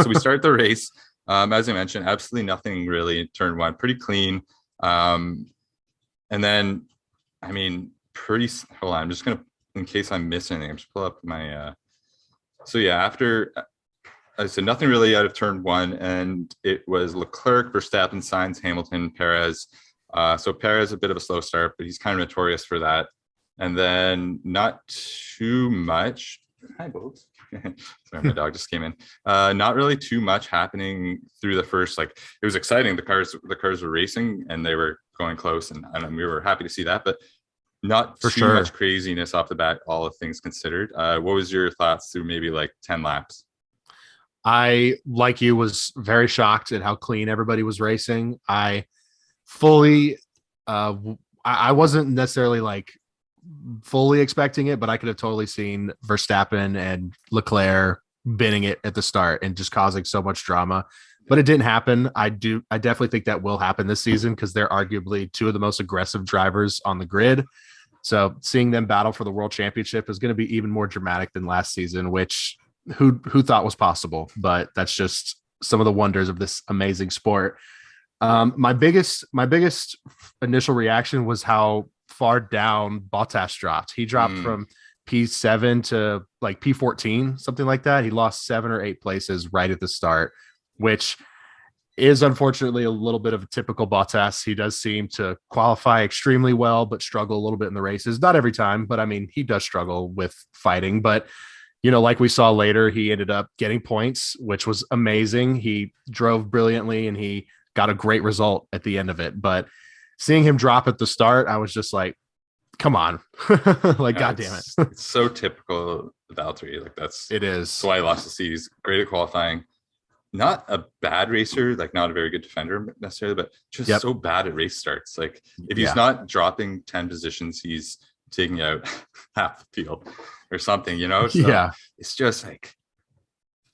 So we start the race. As I mentioned, absolutely nothing really in turn one, pretty clean. Um, and then, I mean, hold on, I'm just gonna, in case I miss anything, I'm just pull up my. So yeah, after I said nothing really out of turn one, and it was Leclerc, Verstappen, Sainz, Hamilton, Perez. So Perez a bit of a slow start, but he's kind of notorious for that. And then not too much. Hi, Bobes. Sorry, my dog just came in. Not really too much happening through the first. Like it was exciting. The cars were racing and they were going close, and we were happy to see that. But not For too much sure. craziness off the bat, all of things considered. What was your thoughts through maybe like 10 laps? I, like you, was very shocked at how clean everybody was racing. I fully, I wasn't necessarily like fully expecting it, but I could have totally seen Verstappen and Leclerc binning it at the start and just causing so much drama. But it didn't happen. I definitely think that will happen this season because they're arguably two of the most aggressive drivers on the grid. So seeing them battle for the world championship is going to be even more dramatic than last season, which who thought was possible? But that's just some of the wonders of this amazing sport. My biggest initial reaction was how far down Bottas dropped. He dropped Mm, from P7 to like P14, something like that. He lost 7 or 8 places right at the start, which is unfortunately a little bit of a typical Bottas. He does seem to qualify extremely well, but struggle a little bit in the races. Not every time, but I mean, he does struggle with fighting. But, like we saw later, he ended up getting points, which was amazing. He drove brilliantly and he got a great result at the end of it. But seeing him drop at the start, I was just like, come on. Like, yeah, God damn it. it's so typical of Valtteri. Like It that's is. why he lost the seat. He's great at qualifying. Not a bad racer, like not a very good defender necessarily, but just Yep. so bad at race starts. Like if he's Yeah. not dropping 10 positions, he's taking out half the field or something. So Yeah. it's just like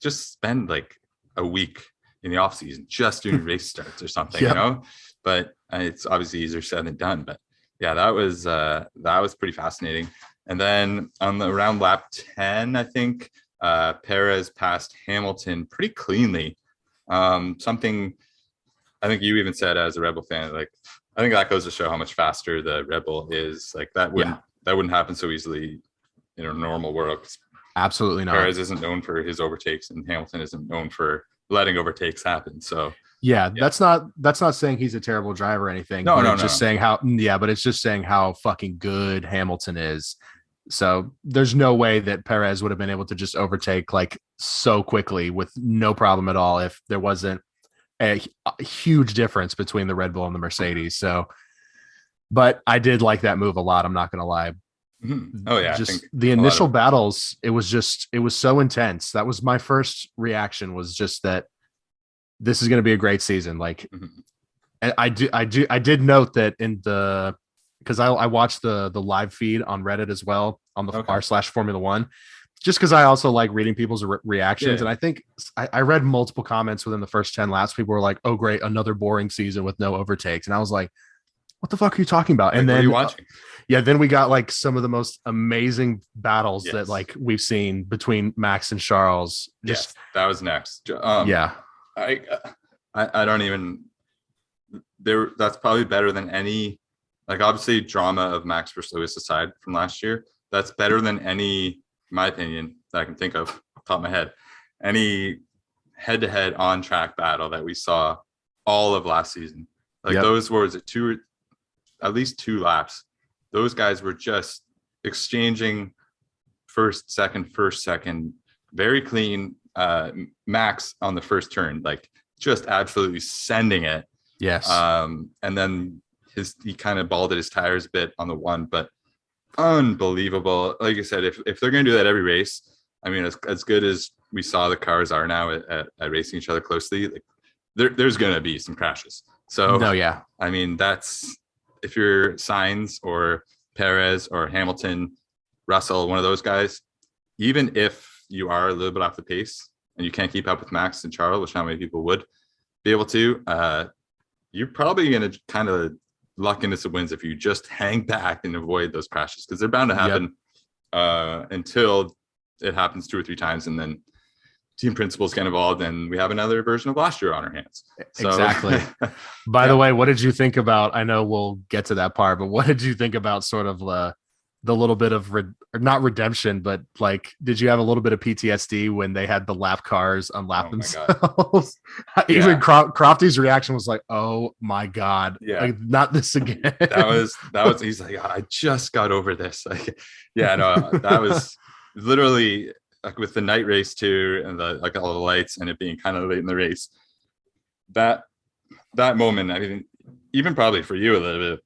just spend like a week in the off season just doing race starts or something, Yep. But it's obviously easier said than done. But yeah, that was pretty fascinating. And then on the around lap 10, I think Perez passed Hamilton pretty cleanly. Something I think you even said as a Red Bull fan, like I think that goes to show how much faster the Red Bull is. Like that Yeah. wouldn't happen so easily in a normal world. Absolutely not. Perez isn't known for his overtakes, and Hamilton isn't known for letting overtakes happen. So Yeah, yeah, that's not saying he's a terrible driver or anything, no, but no, it's just no, saying how yeah, but it's just saying how fucking good Hamilton is. So there's no way that Perez would have been able to just overtake like so quickly with no problem at all if there wasn't a huge difference between the Red Bull and the Mercedes. So, but I did like that move a lot. I'm not going to lie. mm-hmm. Oh yeah, I think Just the a lot initial of battles, it was so intense. That was my first reaction, was just that this is going to be a great season. Like mm-hmm. I did note that in the because I watched the live feed on Reddit as well on the Okay, r/Formula 1, just because I also like reading people's reactions. yeah, And I think I read multiple comments within the first 10 laps. People were like, "Oh, great, another boring season with no overtakes," and I was like, "What the fuck are you talking about?" And like what are you then watching? yeah, then we got like some of the most amazing battles that Yes, like we've seen between Max and Charles. yes, Just that was next. yeah, I, I don't even there. That's probably better than any. Like obviously, drama of Max versus Lewis aside from last year, that's better than any, in my opinion, that I can think of off the top of my head. Any head-to-head on-track battle that we saw all of last season. Like yep, those were at least 2 laps. Those guys were just exchanging first, second, very clean. Max on the first turn, like just absolutely sending it. yes, And then he kind of balled at his tires a bit on the one, but unbelievable. Like I said, if they're going to do that every race, I mean, as good as we saw the cars are now at racing each other closely, like there's going to be some crashes. So, no, yeah, I mean, that's if you're Sainz or Perez or Hamilton, Russell, one of those guys, even if you are a little bit off the pace and you can't keep up with Max and Charles, which not many people would be able to, you're probably going to kind of luck into some wins if you just hang back and avoid those crashes because they're bound to yep. happen until it happens 2 or 3 times, and then team principals get involved, and we have another version of last year on our hands. So, Exactly. By the way, what did you think about? I know we'll get to that part, but what did you think about sort of the little bit of not redemption, but like, did you have a little bit of PTSD when they had the lap cars unlap oh my God. themselves? Even Crofty's reaction was like, "Oh my God, Yeah. like not this again." that was. He's like, I just got over this. Like, yeah, no, that was literally like with the night race too, and the like all the lights and it being kind of late in the race. That moment, I mean, even probably for you a little bit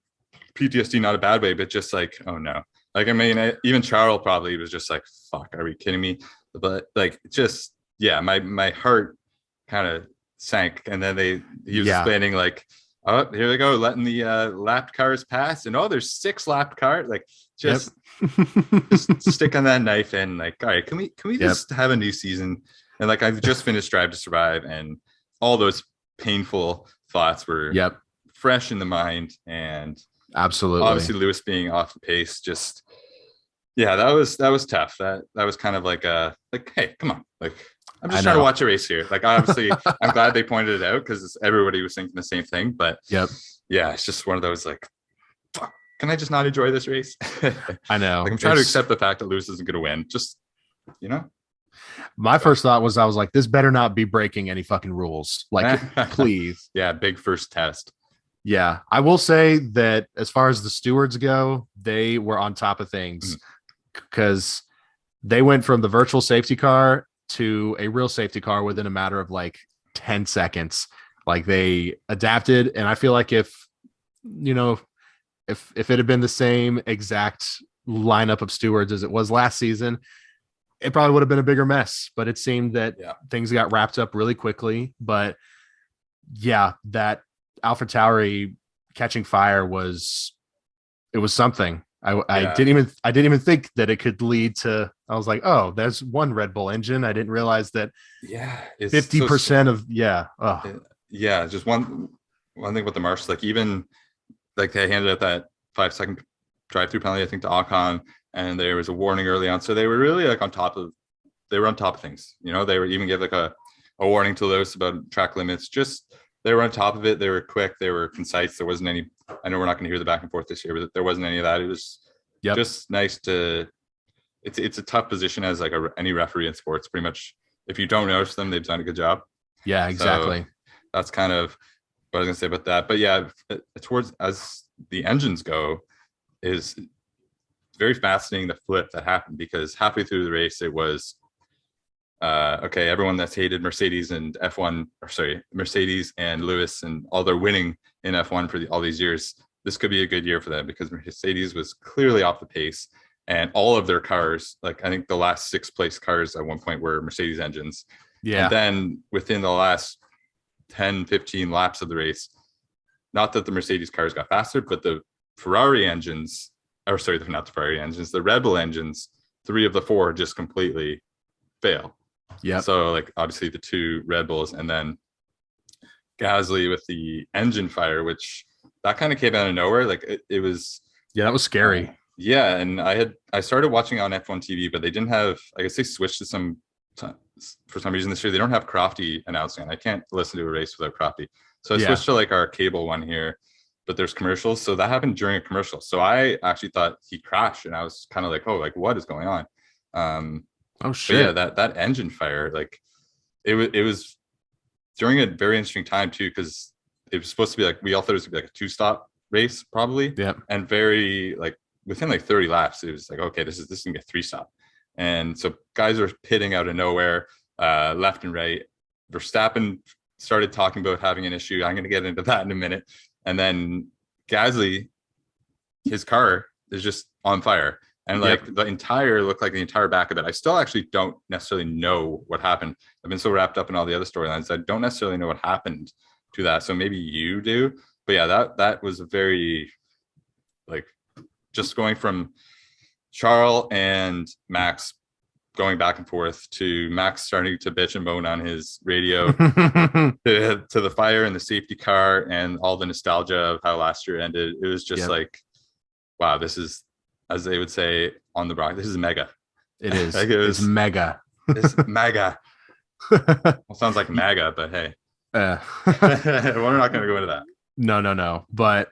PTSD, not a bad way, but just like, oh no. Like, I mean, even Charles probably was just like, fuck, are we kidding me? But like, just, yeah, my heart kind of sank. And then he was explaining like, oh, here they go, letting the lapped cars pass. And oh, there's 6 lapped cars. Like, just, just stick on that knife in. Like, all right, can we just have a new season? And like, I've just finished Drive to Survive, and all those painful thoughts were fresh in the mind. And absolutely, obviously Lewis being off the pace, just that was tough. That was kind of like hey, come on, like I'm just trying to watch a race here. Like, obviously I'm glad they pointed it out because everybody was thinking the same thing, but it's just one of those like, fuck, can I just not enjoy this race? I know. Like, I'm trying to accept the fact that Lewis isn't going to win. Just, my first thought was, I was like, this better not be breaking any fucking rules. Like, please. Yeah, big first test. Yeah, I will say that as far as the stewards go, they were on top of things because they went from the virtual safety car to a real safety car within a matter of like 10 seconds. Like, they adapted. And I feel like if it had been the same exact lineup of stewards as it was last season, it probably would have been a bigger mess. But it seemed that things got wrapped up really quickly. But yeah, that AlphaTauri catching fire was something. I didn't even think that it could lead to. I was like, oh, there's one Red Bull engine. I didn't realize that. 50% of just one thing with the marshals, like, even like they handed out that 5-second drive-through penalty, I think, to Ocon, and there was a warning early on, so they were really like on top of things. They were even give like a warning to Lewis about track limits. Just, they were on top of it. They were quick. They were concise. There wasn't any. I know we're not going to hear the back and forth this year, but there wasn't any of that. It was just nice to. It's a tough position as like any referee in sports. Pretty much, if you don't notice them, they've done a good job. Yeah, exactly. So that's kind of what I was going to say about that. But yeah, towards as the engines go, is very fascinating the flip that happened, because halfway through the race it was. Okay, everyone that's hated Mercedes and Mercedes and Lewis and all their winning in F1 for all these years, this could be a good year for them, because Mercedes was clearly off the pace, and all of their cars, like I think the last 6th place cars at one point were Mercedes engines. Yeah. And then within the last 10, 15 laps of the race, not that the Mercedes cars got faster, but the Ferrari engines, not the Ferrari engines, the Red Bull engines, 3 of the 4 just completely fail. Yeah. So like obviously the 2 Red Bulls, and then Gasly with the engine fire, which that kind of came out of nowhere. Like it was. Yeah, that was scary. Yeah, and I started watching on F1 TV, but they didn't have. I guess they switched to for some reason this year. They don't have Crofty announcing. I can't listen to a race without Crofty, so I switched to like our cable one here. But there's commercials, so that happened during a commercial. So I actually thought he crashed, and I was kind of like, oh, like what is going on? Oh shit! Yeah, that engine fire, like it was during a very interesting time too, because it was supposed to be like, we all thought it was gonna be like a 2-stop race probably, and very like within like 30 laps, it was like, okay, this is gonna be a 3-stop, and so guys are pitting out of nowhere, left and right. Verstappen started talking about having an issue. I'm gonna get into that in a minute, and then Gasly, his car is just on fire. And like the entire back of it, I still actually don't necessarily know what happened. I've been so wrapped up in all the other storylines, I don't necessarily know what happened to that. So maybe you do. But yeah, that was a very, like, just going from Charles and Max going back and forth to Max starting to bitch and moan on his radio to the fire and the safety car and all the nostalgia of how last year ended. It was just like, wow, this is, as they would say on the Bronx, this is mega. It is. Like it's mega. It's mega. Well, sounds like MAGA, but hey, Uh, we're not going to go into that. no. But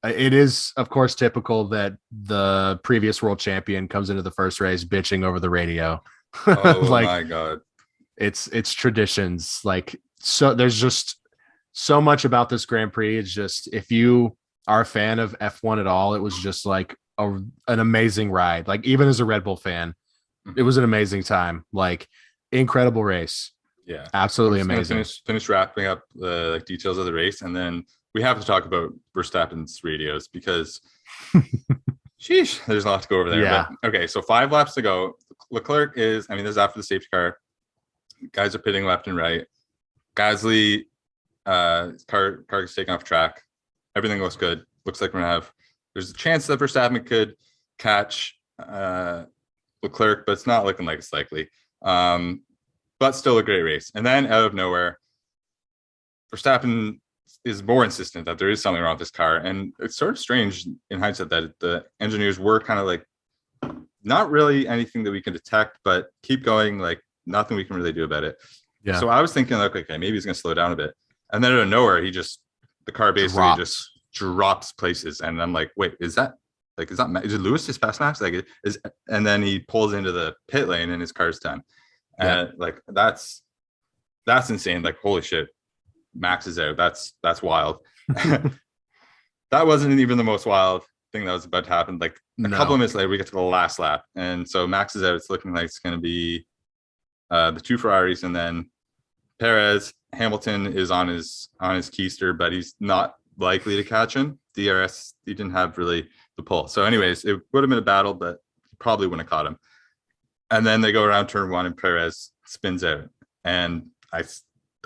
it is, of course, typical that the previous world champion comes into the first race bitching over the radio. Oh Like my God. it's traditions. Like so, there's just so much about this Grand Prix. It's just if you are a fan of F1 at all, it was just like an amazing ride. Like even as a Red Bull fan, it was an amazing time. Like incredible race. Yeah. I'm Absolutely just gonna amazing. finish wrapping up the like details of the race, and then we have to talk about Verstappen's radios because sheesh, there's a lot to go over there. Yeah. But okay, so 5 laps to go. Leclerc is, I mean, this is after the safety car. Guys are pitting left and right. Gasly, car is taken off track. Everything looks good. Looks like we're gonna have. There's a chance that Verstappen could catch Leclerc, but it's not looking like it's likely. But still a great race. And then out of nowhere, Verstappen is more insistent that there is something wrong with this car. And it's sort of strange in hindsight that the engineers were kind of like, not really anything that we can detect, but keep going, like nothing we can really do about it. Yeah. So I was thinking, like, okay, maybe he's going to slow down a bit. And then out of nowhere, the car basically just drops places. And I'm like, wait, is that Lewis just past Max? Like, and then he pulls into the pit lane and his car's done. And like, that's insane. Like, holy shit, Max is out. That's wild. That wasn't even the most wild thing that was about to happen. Like a couple of minutes later, we get to the last lap. And so Max is out. It's looking like it's going to be the two Ferraris, and then Perez. Hamilton is on his keister, but he's not likely to catch him. DRS, he didn't have really the pull. So anyways, it would have been a battle, but probably wouldn't have caught him. And then they go around turn one and Perez spins out. And I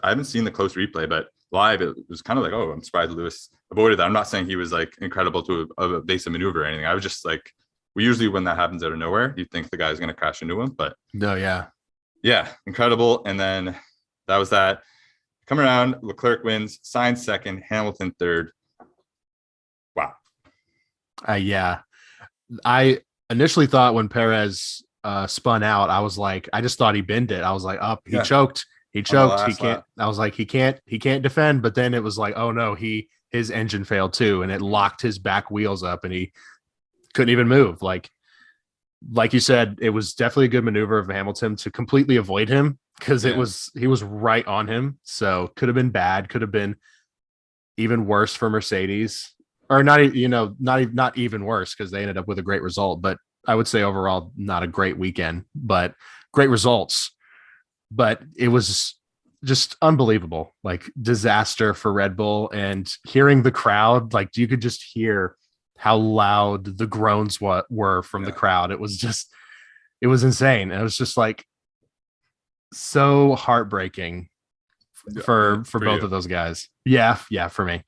haven't seen the close replay, but live it was kind of like, oh, I'm surprised Lewis avoided that. I'm not saying he was like incredible to a basic maneuver or anything. I was just like, we usually, when that happens out of nowhere, you think the guy's going to crash into him, but no, yeah, incredible. And then that was that. Come around, Leclerc wins, Sainz second, Hamilton third. Wow. Yeah. I initially thought when Perez spun out, I was like, I just thought he binned it. I was like, up, he choked. He choked. He can't. Lap. I was like, he can't defend. But then it was like, oh no, his engine failed too, and it locked his back wheels up, and he couldn't even move. Like you said, it was definitely a good maneuver of Hamilton to completely avoid him because he was right on him. So could have been bad. Could have been even worse for Mercedes, or not even worse because they ended up with a great result. But I would say overall, not a great weekend, but great results. But it was just unbelievable, like disaster for Red Bull. And hearing the crowd, like you could just hear how loud the groans were from the crowd. It was insane. And it was just like so heartbreaking for both of those guys. Yeah, for me.